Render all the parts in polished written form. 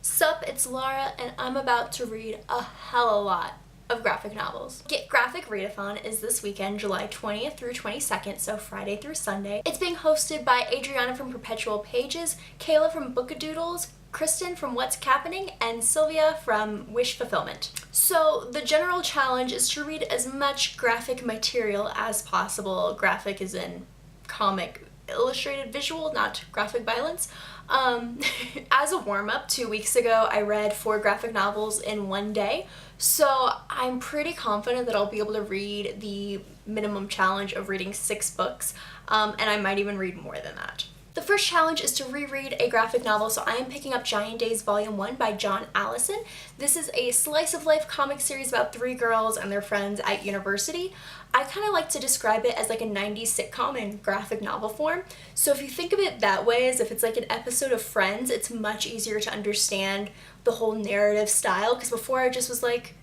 Sup, it's Laura, and I'm about to read a hella lot of graphic novels. Get Graphic Readathon is this weekend, July 20th through 22nd, so Friday through Sunday. It's being hosted by Adriana from Perpetual Pages, Kayla from Bookadoodles, Kristen from What's Cappening, and Sylvia from Wish Fulfillment. So the general challenge is to read as much graphic material as possible. Graphic is in comic, illustrated, visual, not graphic violence. As a warm-up, 2 weeks ago, I read 4 graphic novels in one day, so I'm pretty confident that I'll be able to read the minimum challenge of reading 6 books, and I might even read more than that. The first challenge is to reread a graphic novel, so I am picking up Giant Days Volume 1 by John Allison. This is a slice-of-life comic series about 3 girls and their friends at university. I kind of like to describe it as like a 90s sitcom in graphic novel form. So if you think of it that way, as if it's like an episode of Friends, it's much easier to understand the whole narrative style, because before I just was like,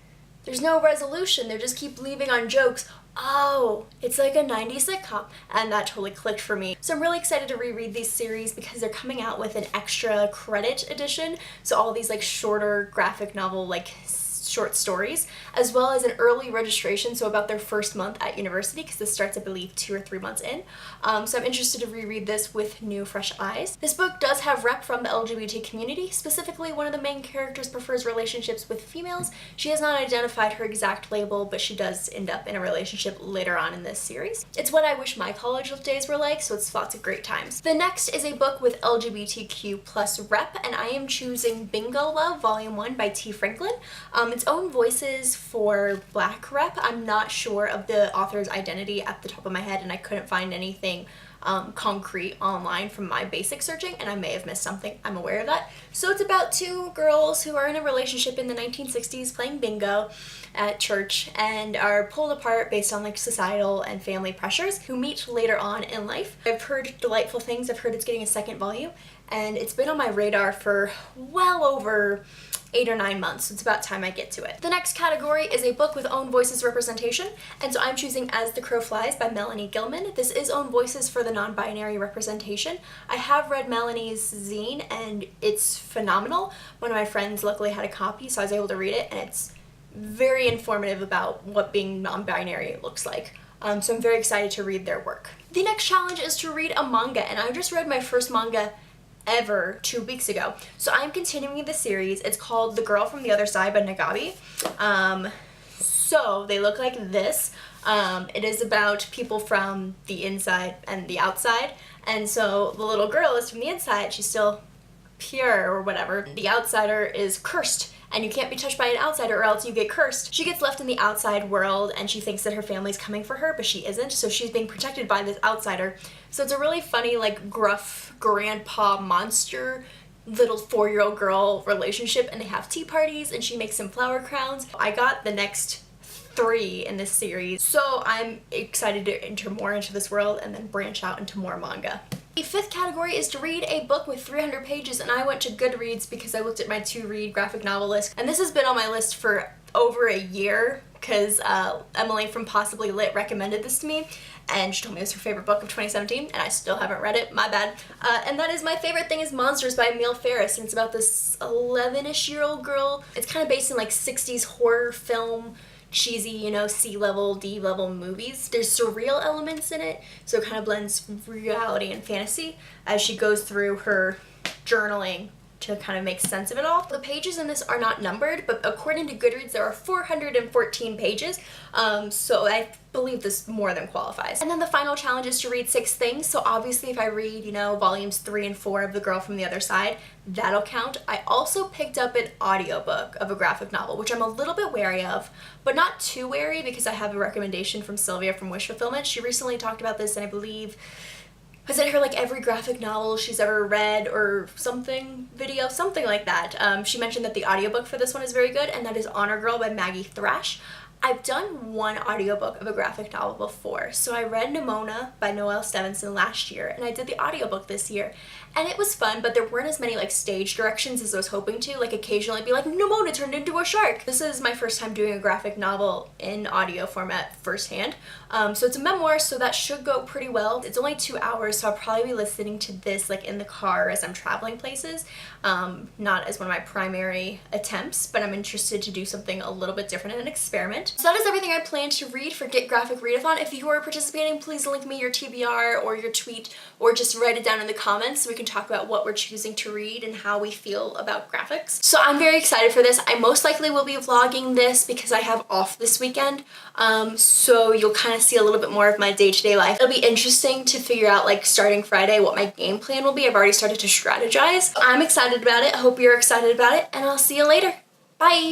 there's no resolution, they just keep leaving on jokes. Oh, it's like a 90s sitcom, and that totally clicked for me. So I'm really excited to reread these series because they're coming out with an extra credit edition, so all these like shorter graphic novel like short stories, as well as an early registration, so about their first month at university, because this starts, I believe, 2 or 3 months in. So I'm interested to reread this with new, fresh eyes. This book does have rep from the LGBT community. Specifically, one of the main characters prefers relationships with females. She has not identified her exact label, but she does end up in a relationship later on in this series. It's what I wish my college days were like, so it's lots of great times. The next is a book with LGBTQ plus rep, and I am choosing Bingo Love Volume 1 by T. Franklin. Its own voices for Black rep. I'm not sure of the author's identity at the top of my head, and I couldn't find anything concrete online from my basic searching, and I may have missed something. I'm aware of that. So it's about 2 girls who are in a relationship in the 1960s playing bingo at church and are pulled apart based on like societal and family pressures, who meet later on in life. I've heard delightful things. I've heard it's getting a second volume, and it's been on my radar for well over 8 or 9 months, so it's about time I get to it. The next category is a book with own voices representation, and so I'm choosing As the Crow Flies by Melanie Gilman. This is own voices for the non-binary representation. I have read Melanie's zine, and it's phenomenal. One of my friends luckily had a copy, so I was able to read it, and it's very informative about what being non-binary looks like. So I'm very excited to read their work. The next challenge is to read a manga, and I just read my first manga ever 2 weeks ago. So I'm continuing the series. It's called The Girl from the Other Side by Nagabi. So they look like this. It is about people from the inside and the outside. And so the little girl is from the inside. She's still pure or whatever. The outsider is cursed, and you can't be touched by an outsider or else you get cursed. She gets left in the outside world, and she thinks that her family's coming for her, but she isn't, so she's being protected by this outsider. So it's a really funny, like, gruff grandpa monster little 4-year-old girl relationship, and they have tea parties, and she makes some flower crowns. I got the next 3 in this series, so I'm excited to enter more into this world and then branch out into more manga. The 5th category is to read a book with 300 pages, and I went to Goodreads because I looked at my to-read graphic novel list, and this has been on my list for over a year because Emily from Possibly Lit recommended this to me, and she told me it was her favorite book of 2017, and I still haven't read it, my bad. And that is My Favorite Thing is Monsters by Emile Ferris, and it's about this 11-ish-year-old girl. It's kind of based in like 60s horror film, cheesy, you know, C-level, D-level movies. There's surreal elements in it, so it kind of blends reality and fantasy as she goes through her journaling to kind of make sense of it all. The pages in this are not numbered, but according to Goodreads, there are 414 pages, so I believe this more than qualifies. And then the final challenge is to read 6 things, so obviously if I read, you know, volumes 3 and 4 of The Girl from the Other Side, that'll count. I also picked up an audiobook of a graphic novel, which I'm a little bit wary of, but not too wary because I have a recommendation from Sylvia from Wish Fulfillment. She recently talked about this, and I believe, was it her like every graphic novel she's ever read or something video, something like that. She mentioned that the audiobook for this one is very good, and that is Honor Girl by Maggie Thrash. I've done one audiobook of a graphic novel before. So I read Nimona by Noelle Stevenson last year, and I did the audiobook this year. And it was fun, but there weren't as many like stage directions as I was hoping to. Like occasionally it'd be like, Nimona turned into a shark. This is my first time doing a graphic novel in audio format firsthand. So it's a memoir, so that should go pretty well. It's only 2 hours, so I'll probably be listening to this like in the car as I'm traveling places. Not as one of my primary attempts, but I'm interested to do something a little bit different and an experiment. So that is everything I plan to read for Get Graphic Readathon. If you are participating, please link me your TBR or your tweet, or just write it down in the comments so we can talk about what we're choosing to read and how we feel about graphics. So I'm very excited for this. I most likely will be vlogging this because I have off this weekend. So you'll kind of see a little bit more of my day-to-day life. It'll be interesting to figure out, like, starting Friday what my game plan will be. I've already started to strategize. I'm excited about it. I hope you're excited about it, and I'll see you later. Bye!